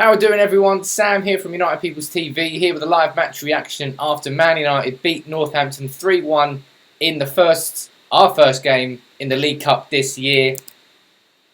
How are we doing, everyone? Sam here from United People's TV, here with a live match reaction after Man United beat Northampton 3-1 in our first game in the League Cup this year.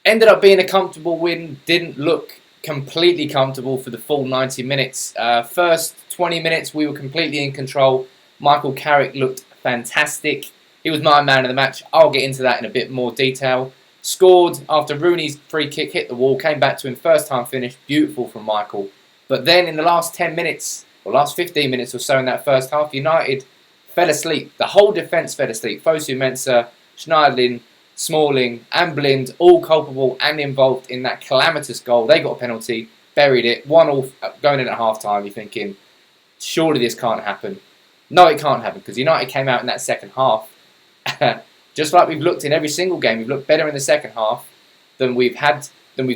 Ended up being a comfortable win, didn't look completely comfortable for the full 90 minutes. First 20 minutes we were completely in control. Michael Carrick looked fantastic. He was my man of the match. I'll get into that in a bit more detail. Scored after Rooney's free kick hit the wall, came back to him, first time finish, beautiful from Michael. But then in the last 10 minutes, or last 15 minutes or so in that first half, United fell asleep. The whole defence fell asleep. Fosu-Mensah, Schneiderlin, Smalling and Blind, all culpable and involved in that calamitous goal. They got a penalty, buried it, 1-1 going in at half-time. You're thinking, surely this can't happen. No, it can't happen, because United came out in that second half. Just like we've looked in every single game, we've looked better in the second half than we've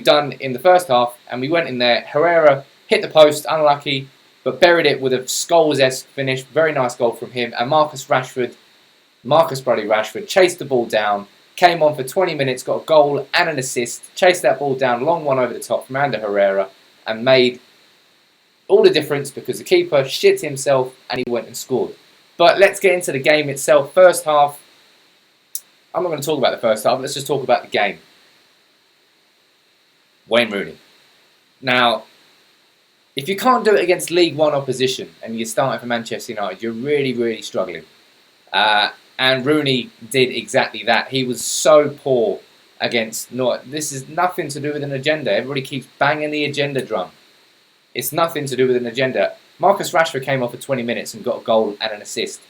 done in the first half. And we went in there. Herrera hit the post, unlucky, but buried it with a Scholes-esque finish. Very nice goal from him. And Marcus Rashford chased the ball down, came on for 20 minutes, got a goal and an assist, chased that ball down, long one over the top from Herrera, and made all the difference because the keeper shit himself and he went and scored. But let's get into the game itself. First half. I'm not going to talk about the first half, let's just talk about the game. Wayne Rooney. Now, if you can't do it against League One opposition and you're starting for Manchester United, you're really, really struggling. And Rooney did exactly that. He was so poor against North. This is nothing to do with an agenda. Everybody keeps banging the agenda drum. It's nothing to do with an agenda. Marcus Rashford came off for 20 minutes and got a goal and an assist.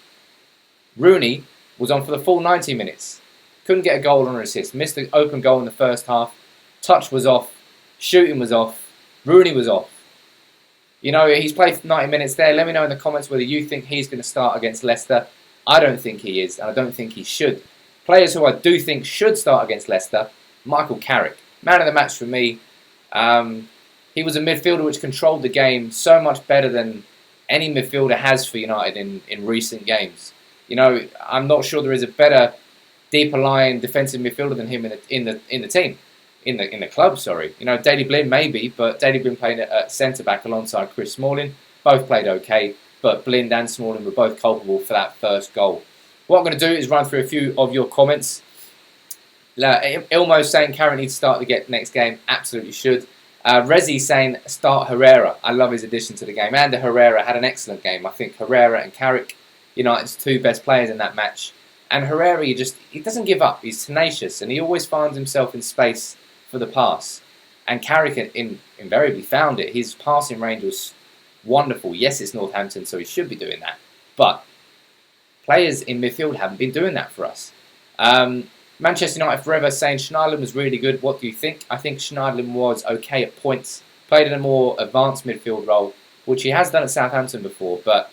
Rooney was on for the full 90 minutes. Couldn't get a goal or an assist. Missed the open goal in the first half. Touch was off. Shooting was off. Rooney was off. You know, he's played 90 minutes there. Let me know in the comments whether you think he's going to start against Leicester. I don't think he is, and I don't think he should. Players who I do think should start against Leicester, Michael Carrick. Man of the match for me. He was a midfielder which controlled the game so much better than any midfielder has for United in recent games. You know, I'm not sure there is a better deeper lying defensive midfielder than him in the club. Sorry, you know, Daley Blind maybe, but Daley Blind played at centre back alongside Chris Smalling. Both played okay, but Blind and Smalling were both culpable for that first goal. What I'm going to do is run through a few of your comments. Ilmo saying Carrick needs to start the next game. Absolutely should. Rezi saying start Herrera. I love his addition to the game. And Herrera had an excellent game. I think Herrera and Carrick, United's two best players in that match. And Herrera, he doesn't give up. He's tenacious, and he always finds himself in space for the pass. And Carrick invariably found it. His passing range was wonderful. Yes, it's Northampton, so he should be doing that. But players in midfield haven't been doing that for us. Manchester United Forever saying Schneiderlin was really good. What do you think? I think Schneiderlin was okay at points. Played in a more advanced midfield role, which he has done at Southampton before, but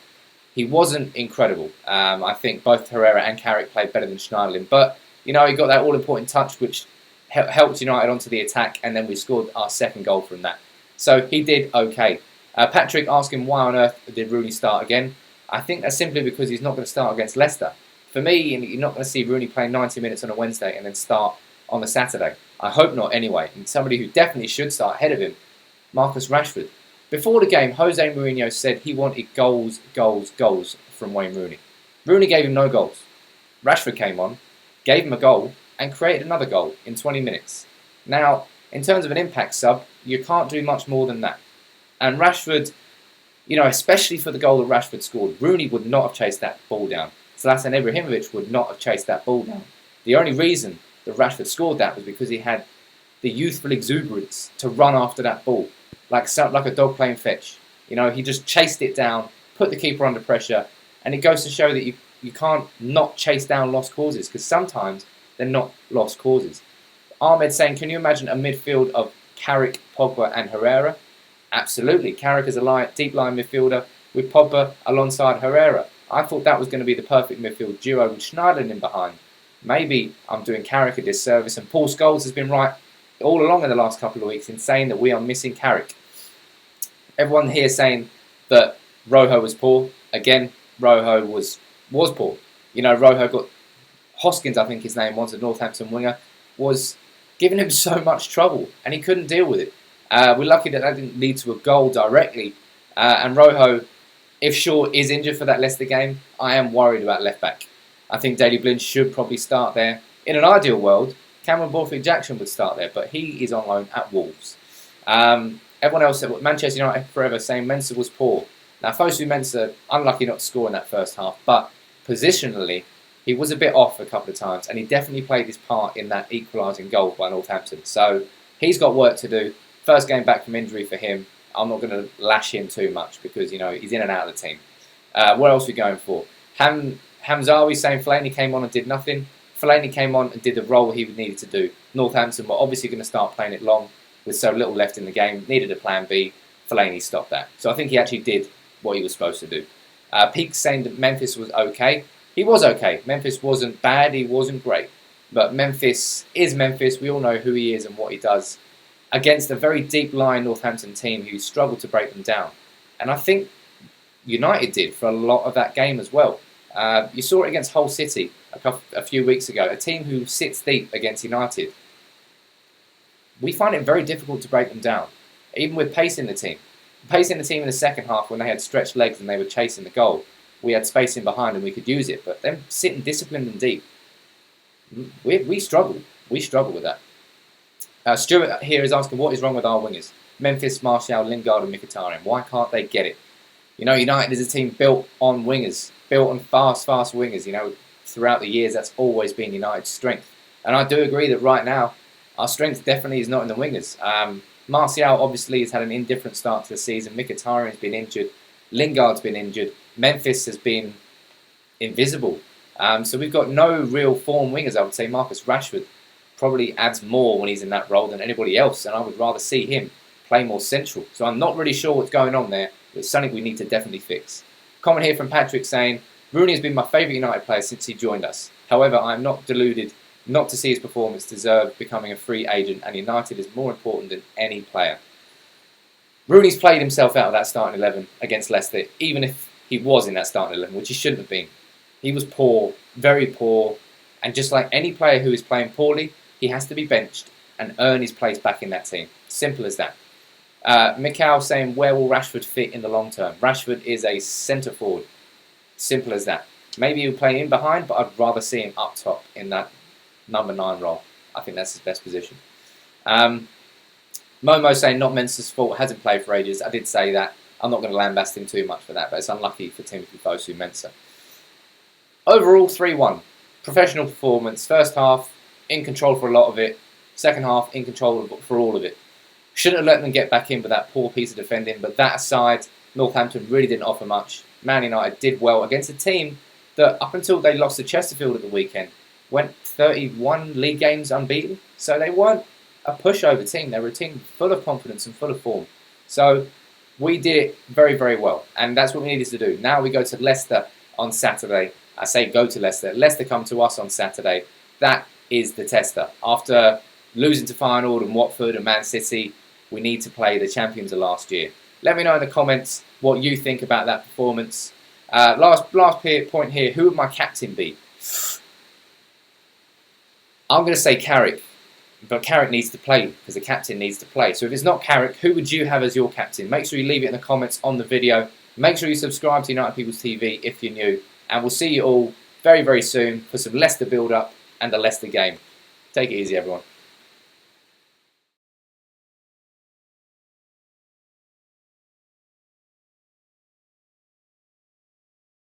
he wasn't incredible. I think both Herrera and Carrick played better than Schneiderlin. But, you know, he got that all-important touch, which helped United onto the attack, and then we scored our second goal from that. So he did okay. Patrick asking why on earth did Rooney start again. I think that's simply because he's not going to start against Leicester. For me, you're not going to see Rooney playing 90 minutes on a Wednesday and then start on the Saturday. I hope not anyway. And somebody who definitely should start ahead of him, Marcus Rashford. Before the game, Jose Mourinho said he wanted goals, goals, goals from Wayne Rooney. Rooney gave him no goals. Rashford came on, gave him a goal, and created another goal in 20 minutes. Now, in terms of an impact sub, you can't do much more than that. And Rashford, you know, especially for the goal that Rashford scored, Rooney would not have chased that ball down. Zlatan Ibrahimovic would not have chased that ball down. The only reason that Rashford scored that was because he had the youthful exuberance to run after that ball, like a dog playing fetch. You know, he just chased it down, put the keeper under pressure, and it goes to show that you can't not chase down lost causes, because sometimes they're not lost causes. Ahmed saying, can you imagine a midfield of Carrick, Pogba and Herrera? Absolutely. Carrick is a deep line midfielder with Pogba alongside Herrera. I thought that was going to be the perfect midfield duo with Schneiderlin in behind. Maybe I'm doing Carrick a disservice, and Paul Scholes has been right all along in the last couple of weeks in saying that we are missing Carrick. Everyone here saying that Rojo was poor. Again, Rojo was poor. You know, Rojo got Hoskins, I think his name was, a Northampton winger, was giving him so much trouble, and he couldn't deal with it. We're lucky that didn't lead to a goal directly. And Rojo, if Shaw is injured for that Leicester game, I am worried about left back. I think Daley Blind should probably start there. In an ideal world, Cameron Borthwick-Jackson would start there, but he is on loan at Wolves. Everyone else said Manchester United forever saying Mensah was poor. Now, Fosu Mensah, unlucky not to score in that first half, but positionally, he was a bit off a couple of times, and he definitely played his part in that equalising goal by Northampton. So he's got work to do. First game back from injury for him. I'm not going to lash him too much because, he's in and out of the team. What else are we going for? Hamzawi saying Fellaini came on and did nothing. Fellaini came on and did the role he needed to do. Northampton were obviously going to start playing it long with so little left in the game. Needed a plan B. Fellaini stopped that. So I think he actually did what he was supposed to do. Peake saying that Memphis was okay. He was okay. Memphis wasn't bad. He wasn't great. But Memphis is Memphis. We all know who he is and what he does against a very deep-lying Northampton team who struggled to break them down. And I think United did for a lot of that game as well. You saw it against Hull City a few weeks ago, a team who sits deep against United. We find it very difficult to break them down, even with pace in the team. Pace in the team in the second half when they had stretched legs and they were chasing the goal. We had space in behind and we could use it, but them sitting disciplined and deep, we struggle. We struggle with that. Stuart here is asking, what is wrong with our wingers? Memphis, Martial, Lingard and Mkhitaryan. Why can't they get it? United is a team built on wingers, built on fast wingers. Throughout the years, that's always been United's strength. And I do agree that right now, our strength definitely is not in the wingers. Martial obviously has had an indifferent start to the season. Mkhitaryan's been injured. Lingard's been injured. Memphis has been invisible. So we've got no real form wingers, I would say. Marcus Rashford probably adds more when he's in that role than anybody else, and I would rather see him play more central. So I'm not really sure what's going on there, but it's something we need to definitely fix. Comment here from Patrick saying, Rooney has been my favourite United player since he joined us. However, I am not deluded not to see his performance deserve becoming a free agent, and United is more important than any player. Rooney's played himself out of that starting 11 against Leicester, even if he was in that starting 11, which he shouldn't have been. He was poor, very poor, and just like any player who is playing poorly, he has to be benched and earn his place back in that team. Simple as that. Mikhail saying, where will Rashford fit in the long term? Rashford is a centre forward. Simple as that. Maybe he'll play in behind, but I'd rather see him up top in that number 9 role. I think that's his best position. Momo saying, not Mensah's fault, hasn't played for ages. I did say that. I'm not going to lambast him too much for that, but it's unlucky for Timothy Fosu Mensah. Overall, 3-1. Professional performance. First half, in control for a lot of it. Second half, in control for all of it. Shouldn't have let them get back in with that poor piece of defending, but that aside, Northampton really didn't offer much. Man United did well against a team that, up until they lost to Chesterfield at the weekend, went 31 league games unbeaten. So they weren't a pushover team. They were a team full of confidence and full of form. So we did it very, very well. And that's what we needed to do. Now we go to Leicester on Saturday. I say go to Leicester. Leicester come to us on Saturday. That is the tester. After losing to Feyenoord and Watford and Man City, we need to play the champions of last year. Let me know in the comments what you think about that performance. Last point here, who would my captain be? I'm going to say Carrick, but Carrick needs to play because the captain needs to play. So if it's not Carrick, who would you have as your captain? Make sure you leave it in the comments on the video. Make sure you subscribe to United People's TV if you're new. And we'll see you all very, very soon for some Leicester build-up and the Leicester game. Take it easy, everyone.